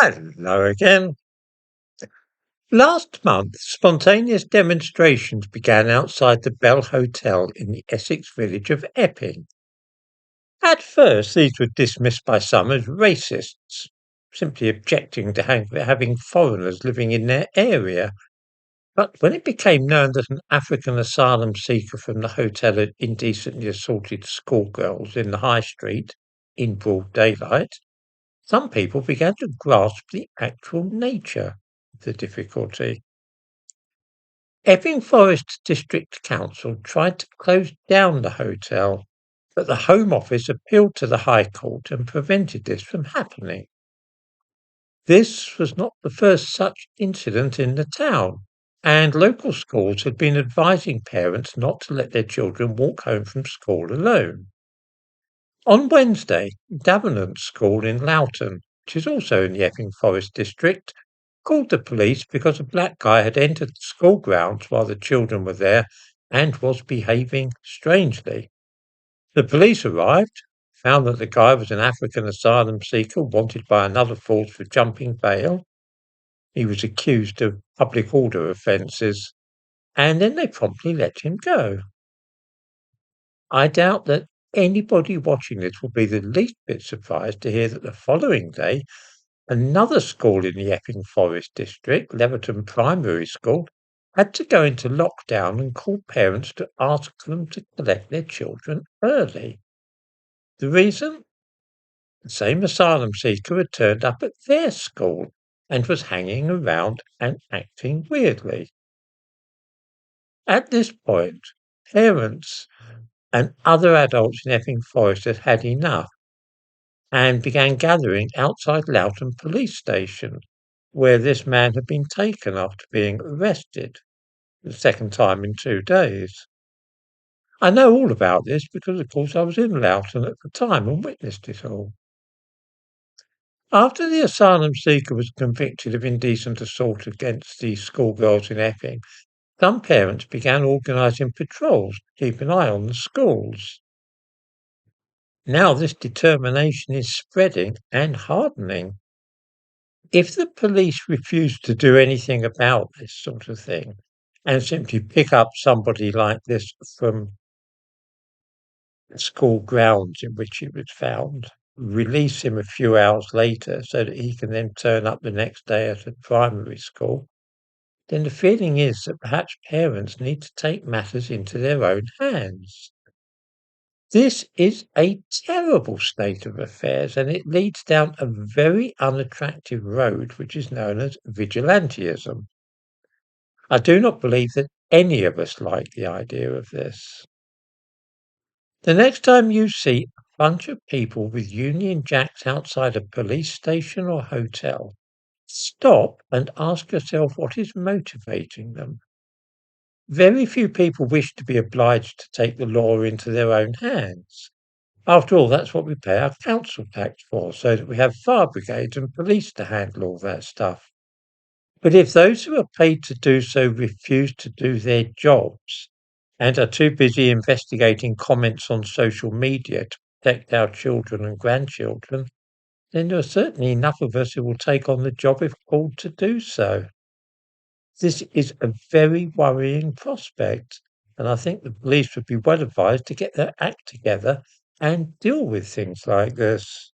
Hello again. Last month, spontaneous demonstrations began outside the Bell Hotel in the Essex village of Epping. At first, these were dismissed by some as racists, simply objecting to having foreigners living in their area. But when it became known that an African asylum seeker from the hotel had indecently assaulted schoolgirls in the high street in broad daylight, some people began to grasp the actual nature of the difficulty. Epping Forest District Council tried to close down the hotel, but the Home Office appealed to the High Court and prevented this from happening. This was not the first such incident in the town, and local schools had been advising parents not to let their children walk home from school alone. On Wednesday, Davenant School in Loughton, which is also in the Epping Forest district, called the police because a black guy had entered the school grounds while the children were there and was behaving strangely. The police arrived, found that the guy was an African asylum seeker wanted by another force for jumping bail. He was accused of public order offences, and then they promptly let him go. I doubt that anybody watching this will be the least bit surprised to hear that the following day, another school in the Epping Forest district, Leverton Primary School, had to go into lockdown and call parents to ask them to collect their children early. The reason? The same asylum seeker had turned up at their school and was hanging around and acting weirdly. At this point, parents and other adults in Epping Forest had had enough and began gathering outside Loughton Police Station, where this man had been taken after being arrested the second time in 2 days. I know all about this because, of course, I was in Loughton at the time and witnessed it all. After the asylum seeker was convicted of indecent assault against the schoolgirls in Epping, some parents began organising patrols to keep an eye on the schools. Now this determination is spreading and hardening. If the police refuse to do anything about this sort of thing and simply pick up somebody like this from the school grounds in which it was found, release him a few hours later so that he can then turn up the next day at a primary school, then the feeling is that perhaps parents need to take matters into their own hands. This is a terrible state of affairs, and it leads down a very unattractive road which is known as vigilantism. I do not believe that any of us like the idea of this. The next time you see a bunch of people with Union Jacks outside a police station or hotel, stop and ask yourself what is motivating them. Very few people wish to be obliged to take the law into their own hands. After all, that's what we pay our council tax for, so that we have fire brigades and police to handle all that stuff. But if those who are paid to do so refuse to do their jobs and are too busy investigating comments on social media to protect our children and grandchildren, then there are certainly enough of us who will take on the job if called to do so. This is a very worrying prospect, and I think the police would be well advised to get their act together and deal with things like this.